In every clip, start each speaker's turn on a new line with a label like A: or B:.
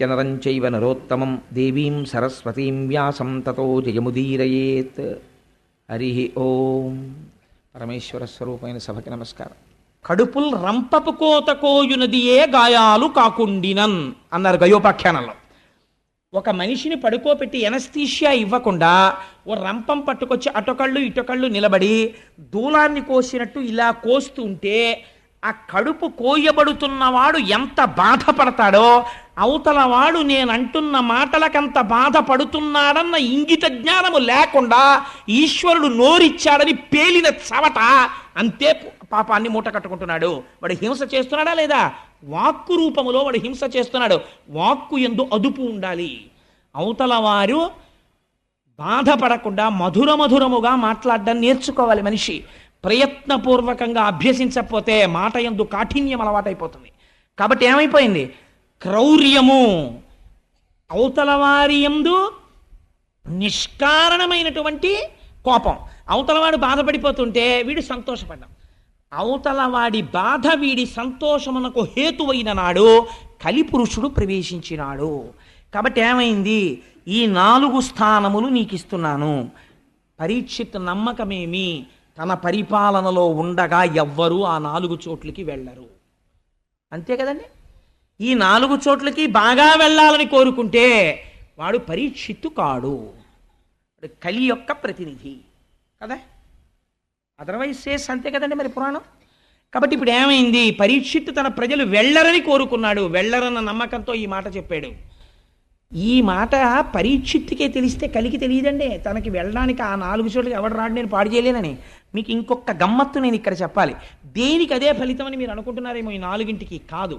A: నమస్కృత్య నరం చైవ నరోత్తమం దేవీం సరస్వతీం వ్యాసం తతో జయముదీరయేత్. హరి ఓం. పరమేశ్వర స్వరూపమైన సభకి నమస్కారం.
B: కడుపుల్ రంపపు కోత కోయునదియే గాయాలు కాకుండినన్ అన్నారు గయోపాఖ్యానంలో. ఒక మనిషిని పడుకోబెట్టి ఎనస్థీషియా ఇవ్వకుండా ఓ రంపం పట్టుకొచ్చి అటొకళ్ళు ఇటొకళ్ళు నిలబడి దూలాన్ని కోసినట్టు ఇలా కోస్తూ ఉంటే ఆ కడుపు కోయబడుతున్నవాడు ఎంత బాధపడతాడో అవతల వాడు నేనంటున్న మాటలకంత బాధపడుతున్నాడన్న ఇంగిత జ్ఞానము లేకుండా ఈశ్వరుడు నోరిచ్చాడని పేలిన చవట అంతే పాపాన్ని మూట కట్టుకుంటున్నాడు. వాడు హింస చేస్తున్నాడా లేదా? వాక్కు రూపములో వాడు హింస చేస్తున్నాడు. వాక్కు యందు అదుపు ఉండాలి. అవతల వారు బాధపడకుండా మధురముగా మాట్లాడడం నేర్చుకోవాలి మనిషి. ప్రయత్నపూర్వకంగా అభ్యసించకపోతే మాట యందు కాఠిన్యం అలవాటైపోతుంది. కాబట్టి ఏమైపోయింది? క్రౌర్యము, అవతల వారి యందు నిష్కారణమైనటువంటి కోపం. అవతలవాడు బాధపడిపోతుంటే వీడు సంతోషపడ్డాం. అవతల వాడి బాధ వీడి సంతోషమునకు హేతువైన నాడు కలిపురుషుడు ప్రవేశించినాడు. కాబట్టి ఏమైంది? ఈ 4 స్థానములు నీకు ఇస్తున్నాను. పరీక్షిత్ నమ్మకమేమి? తన పరిపాలనలో ఉండగా ఎవ్వరూ ఆ 4 చోట్లకి వెళ్ళరు. అంతే కదండి. ఈ 4 చోట్లకి బాగా వెళ్ళాలని కోరుకుంటే వాడు పరీక్షిత్తు కాడు, కలి యొక్క ప్రతినిధి కదా. అదర్వైజ్ సేస్ అంతే కదండి మరి పురాణం. కాబట్టి ఇప్పుడు ఏమైంది? పరీక్షిత్తు తన ప్రజలు వెళ్ళరని కోరుకున్నాడు. వెళ్ళరన్న నమ్మకంతో ఈ మాట చెప్పాడు. ఈ మాట పరీక్షిత్తుకే తెలిస్తే కలికి తెలియదండి. తనకి వెళ్ళడానికి ఆ 4 చోట్లకి ఎవడు రాడు, నేను పాడు చేయలేనని. మీకు ఇంకొక గమ్మత్తు నేను ఇక్కడ చెప్పాలి. దేనికి అదే ఫలితం అని మీరు అనుకుంటున్నారేమో. ఈ 4ంటికి కాదు.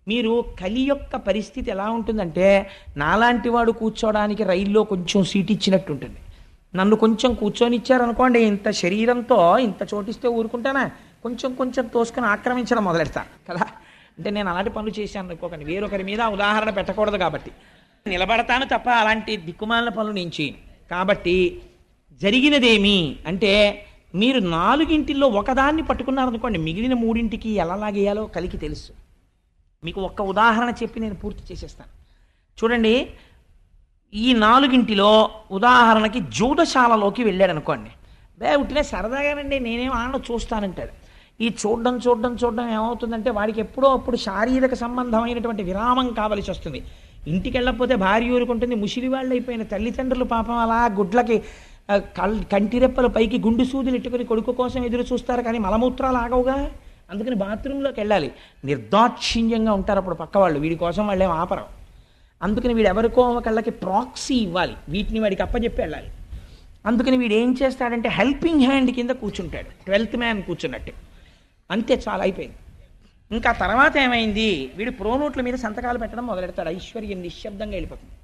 B: మీరు కలి యొక్క పరిస్థితి ఎలా ఉంటుందంటే, నాలాంటి వాడు కూర్చోడానికి రైల్లో కొంచెం సీట్ ఇచ్చినట్టు ఉంటుంది. నన్ను కొంచెం కూర్చొని ఇచ్చారనుకోండి, ఇంత శరీరంతో ఇంత చోటిస్తే ఊరుకుంటానా? కొంచెం తోసుకొని ఆక్రమించడం మొదలెడతాను కదా. అంటే నేను అలాంటి పనులు చేశాను అనుకోకండి, వేరొకరి మీద ఉదాహరణ పెట్టకూడదు కాబట్టి. నిలబడతాను తప్ప అలాంటి దిక్కుమాలిన పనులు నేను చేయను. కాబట్టి జరిగినదేమి అంటే, మీరు 4ంటిల్లో ఒకదాన్ని పట్టుకున్నారనుకోండి, మిగిలిన 3ంటికి ఎలా లాగేయాలో కలికి తెలుసు. మీకు ఒక్క ఉదాహరణ చెప్పి నేను పూర్తి చేసేస్తాను. చూడండి, ఈ 4ంటిలో ఉదాహరణకి జూదశాలలోకి వెళ్ళాడు అనుకోండి. ఉట్టినే సరదాగానండి, నేనేం ఆడ చూస్తానంటాడు. ఈ చూడడం ఏమవుతుందంటే, వాడికి ఎప్పుడో అప్పుడు శారీరక సంబంధమైనటువంటి విరామం కావలసి వస్తుంది. ఇంటికి వెళ్ళకపోతే భార్య ఊరుకుంటుంది. ముసిలి వాళ్ళు అయిపోయిన తల్లిదండ్రులు పాపం అలా గుడ్లకి కంటిరెప్పల పైకి గుండు సూదులు ఇట్టుకుని కొడుకు కోసం ఎదురు చూస్తారు, కానీ మలమూత్రాలు ఆగవుగా. అందుకని బాత్రూంలోకి వెళ్ళాలి. నిర్దాక్షిణ్యంగా ఉంటారు అప్పుడు పక్క వాళ్ళు, వీడి కోసం వాళ్ళేం ఆపరం. అందుకని వీడు ఎవరికో కళ్ళకి ప్రాక్సీ ఇవ్వాలి, వీటిని వాడికి అప్పచెప్పి వెళ్ళాలి. అందుకని వీడు ఏం చేస్తాడంటే హెల్పింగ్ హ్యాండ్ కింద కూర్చుంటాడు, 12th మ్యాన్ కూర్చున్నట్టు. అంతే, చాలా అయిపోయింది. ఇంకా తర్వాత ఏమైంది? వీడు ప్రోనోట్ల మీద సంతకాలు పెట్టడం మొదలెడతాడు. ఐశ్వర్యం నిశ్శబ్దంగా వెళ్ళిపోతుంది.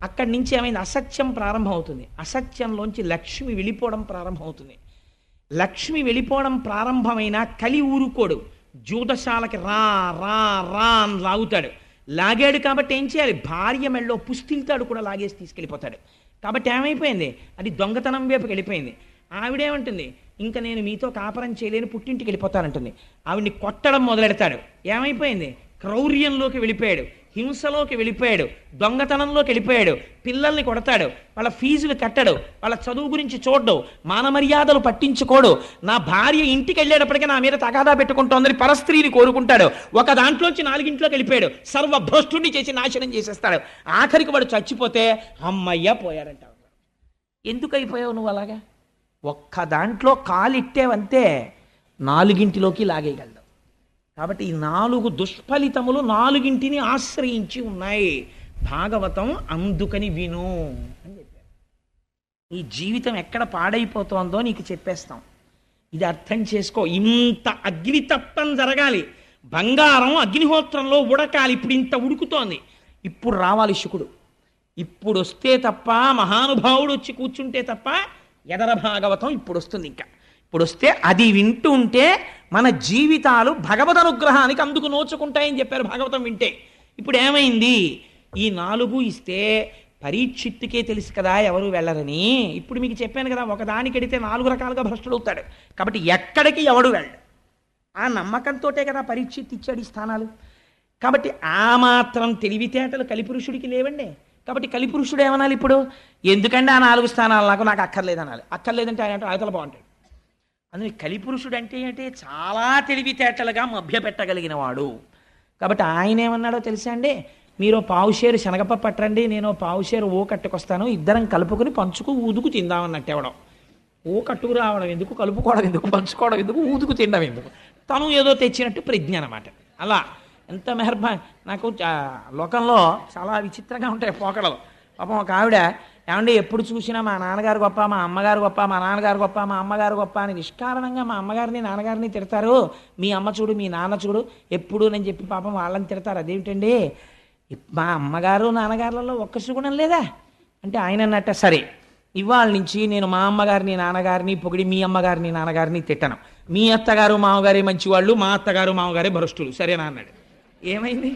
B: అక్కడి నుంచి ఏమైంది? అసత్యం ప్రారంభం అవుతుంది. అసత్యంలోంచి లక్ష్మి వెళ్ళిపోవడం ప్రారంభం అవుతుంది. లక్ష్మి వెళ్ళిపోవడం ప్రారంభమైన కలి ఊరుకోడు. జూదశాలకి రా రా రా అని లాగుతాడు. లాగాడు కాబట్టి ఏం చేయాలి? భార్య మెళ్ళో పుస్తిల్తాడు కూడా లాగేసి తీసుకెళ్ళిపోతాడు. కాబట్టి ఏమైపోయింది? అది దొంగతనం వైపుకి వెళ్ళిపోయింది. ఆవిడేమంటుంది? ఇంకా నేను మీతో కాపరం చేయలేని, పుట్టింటికి వెళ్ళిపోతానంటుంది. ఆవిడ్ని కొట్టడం మొదలెడతాడు. ఏమైపోయింది? క్రౌర్యంలోకి వెళ్ళిపోయాడు, హింసలోకి వెళ్ళిపోయాడు, దొంగతనంలోకి వెళ్ళిపోయాడు. పిల్లల్ని కొడతాడు, వాళ్ళ ఫీజులు కట్టడు, వాళ్ళ చదువు గురించి చూడడు, మానమర్యాదలు పట్టించుకోడు. నా భార్య ఇంటికి వెళ్ళేటప్పటికీ నా మీద తగాదా పెట్టుకుంటోందని పరస్త్రీని కోరుకుంటాడు. ఒక దాంట్లోంచి 4ంట్లోకి వెళ్ళిపోయాడు. సర్వభ్రష్టుని చేసి నాశనం చేసేస్తాడు. ఆఖరికి వాడు చచ్చిపోతే అమ్మయ్య పోయాడంట. ఎందుకు అయిపోయావు నువ్వు అలాగా? ఒక్క దాంట్లో కాలిట్టేవంతే 4ంటిలోకి లాగేయగలడు. కాబట్టి ఈ 4 దుష్ఫలితములు 4ంటిని ఆశ్రయించి ఉన్నాయి. భాగవతం అందుకని విను అని చెప్పారు. ఈ జీవితం ఎక్కడ పాడైపోతోందో నీకు చెప్పేస్తాం. ఇది అర్థం చేసుకో. ఇంత అగ్నితప్తం జరగాలి, బంగారం అగ్నిహోత్రంలో ఉడకాలి. ఇప్పుడు ఇంత ఉడుకుతోంది, ఇప్పుడు రావాలి శుకుడు. ఇప్పుడు వస్తే తప్ప, మహానుభావుడు వచ్చి కూర్చుంటే తప్ప ఎదర భాగవతం ఇప్పుడు వస్తుంది. ఇంకా ఇప్పుడు వస్తే అది వింటూ ఉంటే మన జీవితాలు భగవద్ అనుగ్రహానికి అందుకు నోచుకుంటాయని చెప్పారు భాగవతం వింటే. ఇప్పుడు ఏమైంది? ఈ 4 ఇస్తే పరీక్షిత్తుకే తెలుసు కదా ఎవరు వెళ్ళరని. ఇప్పుడు మీకు చెప్పాను కదా, ఒకదానికి ఎడితే 4 రకాలుగా భ్రష్టుడు అవుతాడు. కాబట్టి ఎక్కడికి ఎవడు వెళ్ళడు. ఆ నమ్మకంతో కదా పరీక్షిత్ ఇచ్చాడు ఈ స్థానాలు. కాబట్టి ఆ మాత్రం తెలివితేటలు కలిపురుషుడికి లేవండి. కాబట్టి కలిపురుషుడు ఏమనాలి ఇప్పుడు? ఎందుకంటే ఆ 4 స్థానాలు నాకు అక్కర్లేదు అనాలి. అక్కర్లేదంటే ఆయన అవతల బాగుంటాడు. అందుకని కలిపురుషుడు అంటే ఏంటి? చాలా తెలివితేటలుగా మభ్యపెట్టగలిగిన వాడు. కాబట్టి ఆయన ఏమన్నాడో తెలుసా అండి? మీరు పావుషేరు శనగపప్పు పట్టండి, నేను పావుషేరు ఓ కట్టుకొస్తాను, ఇద్దరం కలుపుకొని పంచుకు ఊదుకు తిందామన్నట్టు ఎవడం. ఓ కట్టుకు రావడం ఎందుకు, కలుపుకోవడం ఎందుకు, పంచుకోవడం ఎందుకు, ఊదుకు తినడం ఎందుకు? తను ఏదో తెచ్చినట్టు ప్రజ్ఞ అనమాట. అలా ఎంత మెహర్బా. నాకు లోకంలో చాలా విచిత్రంగా ఉంటాయి పోకడలు. పాపం ఒక ఆవిడ, ఏమంటే ఎప్పుడు చూసినా మా నాన్నగారు గొప్ప, మా అమ్మగారు గొప్ప, మా నాన్నగారు గొప్ప, మా అమ్మగారు గొప్ప అని నిష్కారణంగా మా అమ్మగారిని నాన్నగారిని తిడతారు. మీ అమ్మ చూడు, మీ నాన్న చూడు ఎప్పుడు అని చెప్పి పాపం వాళ్ళని తిడతారు. అదేమిటండి, మా అమ్మగారు నాన్నగారులలో ఒక్క సుగుణం లేదా అంటే ఆయన అన్నట్ట, సరే ఇవాళ నుంచి నేను మా అమ్మగారిని నాన్నగారిని పొగిడి మీ అమ్మగారిని నాన్నగారిని తిట్టను. మీ అత్తగారు మామగారే మంచివాళ్ళు, మా అత్తగారు మామగారే భ్రష్టులు, సరేనా అన్నాడు. ఏమైంది?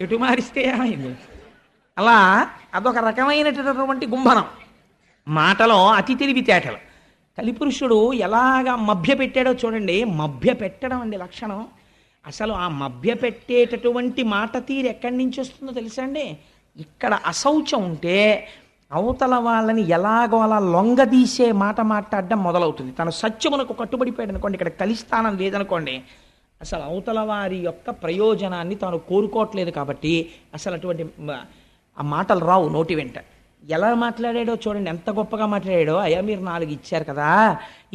B: ఎటు మారిస్తే ఏమైంది? అలా అదొక రకమైనటువంటి గుంభనం. మాటలో అతి తెలివితేటలు. కలిపురుషుడు ఎలాగా మభ్య పెట్టాడో చూడండి. మభ్య పెట్టడం అండి లక్షణం. అసలు ఆ మభ్య పెట్టేటటువంటి మాట తీరు ఎక్కడి నుంచి వస్తుందో తెలుసా అండి? ఇక్కడ అశౌచం ఉంటే అవతల వాళ్ళని ఎలాగో అలా లొంగదీసే మాట మాట్లాడడం మొదలవుతుంది. తన సత్యమునకు కట్టుబడిపోయాడు అనుకోండి, ఇక్కడ కలిస్థానం లేదనుకోండి, అసలు అవతల వారి యొక్క ప్రయోజనాన్ని తాను కోరుకోవట్లేదు. కాబట్టి అసలు అటువంటి ఆ మాటలు రావు నోటి వెంట. ఎలా మాట్లాడాడో చూడండి, ఎంత గొప్పగా మాట్లాడాడో. అయ్యా మీరు 4 ఇచ్చారు కదా,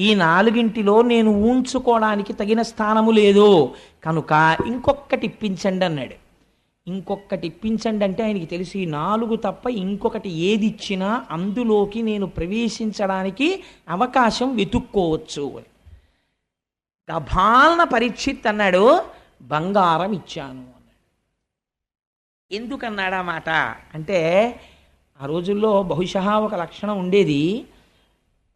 B: ఈ 4 నేను ఊంచుకోవడానికి తగిన స్థానము లేదు కనుక ఇంకొకటి ఇప్పించండి అన్నాడు. ఇంకొకటి ఇప్పించండి అంటే ఆయనకి తెలిసి 4 తప్ప ఇంకొకటి ఏది ఇచ్చినా అందులోకి నేను ప్రవేశించడానికి అవకాశం వెతుక్కోవచ్చు అని. గభాలన పరీక్షిత్ అన్నాడు, బంగారం ఇచ్చాను అన్నాడు. ఎందుకన్నాడా మాట అంటే, ఆ రోజుల్లో బహుశా ఒక లక్షణం ఉండేది.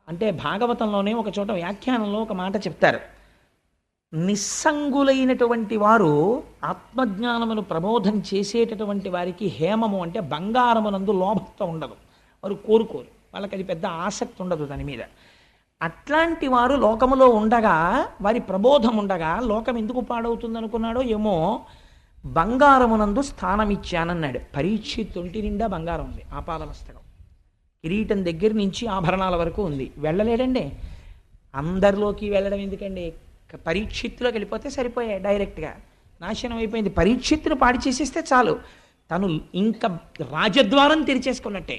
B: అంటే భాగవతంలోనే ఒక చోట వ్యాఖ్యానంలో ఒక మాట చెప్తారు. నిస్సంగులైనటువంటి వారు ఆత్మజ్ఞానమును ప్రబోధం చేసేటటువంటి వారికి హేమము అంటే బంగారమునందు లోభత్వం ఉండదు. వారు కోరుకోరు, వాళ్ళకి అది పెద్ద ఆసక్తి ఉండదు దాని మీద. అట్లాంటి వారు లోకములో ఉండగా, వారి ప్రబోధం ఉండగా లోకం ఎందుకు పాడవుతుంది అనుకున్నాడో ఏమో. బంగారమునందు స్థానం ఇచ్చానన్నాడు. పరీక్షిత్ ఒంటి నిండా బంగారం ఉంది, ఆపాదమస్తకం, కిరీటం దగ్గర నుంచి ఆభరణాల వరకు ఉంది. వెళ్ళలేడండి. అందరిలోకి వెళ్ళడం ఎందుకండి? పరీక్షిత్తులోకి వెళ్ళిపోతే సరిపోయాయి, డైరెక్ట్గా నాశనం అయిపోయింది. పరీక్షిత్తును పాడి చేసేస్తే చాలు, తను ఇంకా రాజద్వారం తెరిచేసుకున్నట్టే.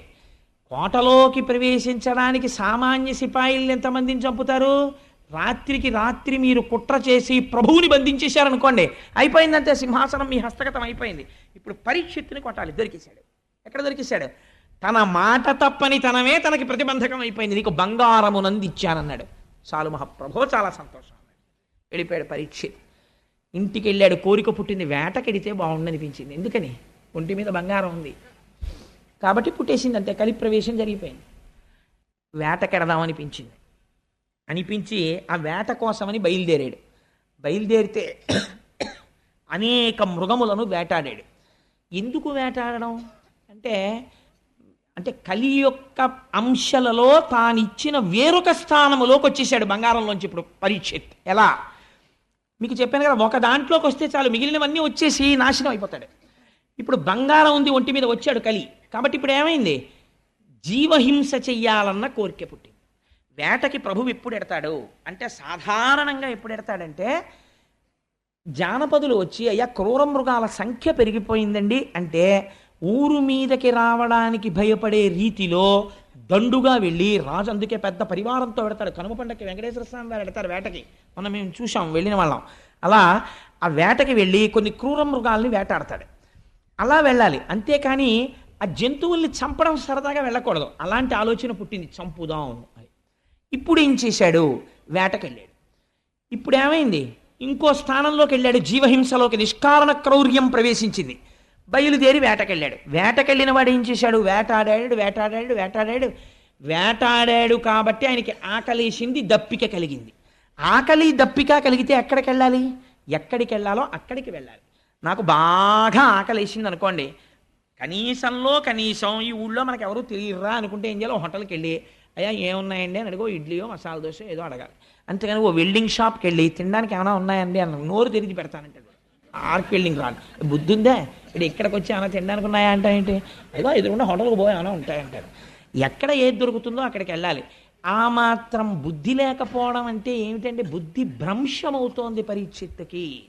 B: కోటలోకి ప్రవేశించడానికి సామాన్య సిపాయిల్ని ఎంతమందిని చంపుతారు? రాత్రికి రాత్రి మీరు కుట్ర చేసి ప్రభువుని బంధించేశారనుకోండి, అయిపోయిందంటే సింహాసనం మీ హస్తగతం అయిపోయింది. ఇప్పుడు పరీక్షిత్తుని కొట్టాలి. దొరికేశాడు. ఎక్కడ దొరికేశాడు? తన మాట తప్పని తనమే తనకి ప్రతిబంధకం అయిపోయింది. నీకు బంగారమునంది ఇచ్చానన్నాడు. చాలు మహాప్రభో, చాలా సంతోషం. వెళ్ళిపోయాడు పరీక్షిత్. ఇంటికి వెళ్ళాడు. కోరిక పుట్టింది, వేటకెడితే బాగుండనిపించింది. ఎందుకని? ఒంటి మీద బంగారం ఉంది కాబట్టి పుట్టేసింది, అంతే. కలి ప్రవేశం జరిగిపోయింది. వేటకెడదామనిపించింది. అనిపించి ఆ వేట కోసమని బయలుదేరాడు. బయలుదేరితే అనేక మృగములను వేటాడాడు. ఎందుకు వేటాడడం అంటే, కలి యొక్క అంశాలలో తానిచ్చిన వేరొక స్థానములోకి వచ్చేసాడు బంగారంలోంచి. ఇప్పుడు పరీక్షిత్ ఎలా మీకు చెప్పాను కదా, ఒక దాంట్లోకి వస్తే చాలు మిగిలినవన్నీ వచ్చేసి నాశనం అయిపోతాడు. ఇప్పుడు బంగారం ఉంది ఒంటి మీద, వచ్చాడు కలి. కాబట్టి ఇప్పుడు ఏమైంది? జీవహింస చెయ్యాలన్న కోరిక పుట్టింది. వేటకి ప్రభువు ఎప్పుడు ఎడతాడు అంటే, సాధారణంగా ఎప్పుడు ఎడతాడంటే, జానపదులు వచ్చి అయ్యా క్రూర మృగాల సంఖ్య పెరిగిపోయిందండి అంటే, ఊరు మీదకి రావడానికి భయపడే రీతిలో దండుగా వెళ్ళి, రాజు అందుకే పెద్ద పరివారంతో పెడతాడు. కనుమ పండగకి వెంకటేశ్వర స్వామి వారు పెడతారు వేటకి. మనం మేము చూసాం, వెళ్ళిన వాళ్ళం. అలా ఆ వేటకి వెళ్ళి కొన్ని క్రూర మృగాల్ని వేటాడతాడు. అలా వెళ్ళాలి, అంతేకాని ఆ జంతువుల్ని చంపడం సరదాగా వెళ్ళకూడదు. అలాంటి ఆలోచన పుట్టింది, చంపుదాం అని. ఇప్పుడు ఏం చేశాడు? వేటకెళ్ళాడు. ఇప్పుడు ఏమైంది? ఇంకో స్థానంలోకి వెళ్ళాడు. జీవహింసలోకి నిష్కారణ క్రౌర్యం ప్రవేశించింది. బయలుదేరి వేటకెళ్ళాడు. వేటకెళ్ళిన వాడు ఏం చేశాడు? వేటాడాడు కాబట్టి ఆయనకి ఆకలేసింది, దప్పిక కలిగింది. ఆకలి దప్పిక కలిగితే ఎక్కడికి వెళ్ళాలి? ఎక్కడికి వెళ్ళాలో అక్కడికి వెళ్ళాలి. నాకు బాగా ఆకలేసింది అనుకోండి, కనీసంలో కనీసం ఈ ఊళ్ళో మనకు ఎవరు తెలియరా అనుకుంటే ఏం చేయాలి? హోటల్కి వెళ్ళి అయ్యా ఏమున్నాయండి అని అడిగో, ఇడ్లీయో మసాలా దోశ ఏదో అడగాలి. అంతేగాని ఓ వెల్డింగ్ షాప్కి వెళ్ళి తినడానికి ఏమైనా ఉన్నాయండి అన్న నోరు తెరిచి పెడతానంటే ఆర్క్ వెల్డింగ్ రాడ్ బుద్ధి ఉందా ఇక్కడ ఇక్కడికి వచ్చి అన్న తినడానికి ఉన్నాయా అంటే ఏంటి ఏదో ఎదురుకుండా హోటల్కి పోయి అన్న ఉంటాయంటారు. ఎక్కడ ఏది దొరుకుతుందో అక్కడికి వెళ్ళాలి. ఆ మాత్రం బుద్ధి లేకపోవడం అంటే ఏమిటంటే బుద్ధి భ్రంశమవుతోంది పరీక్షిత్తుకి.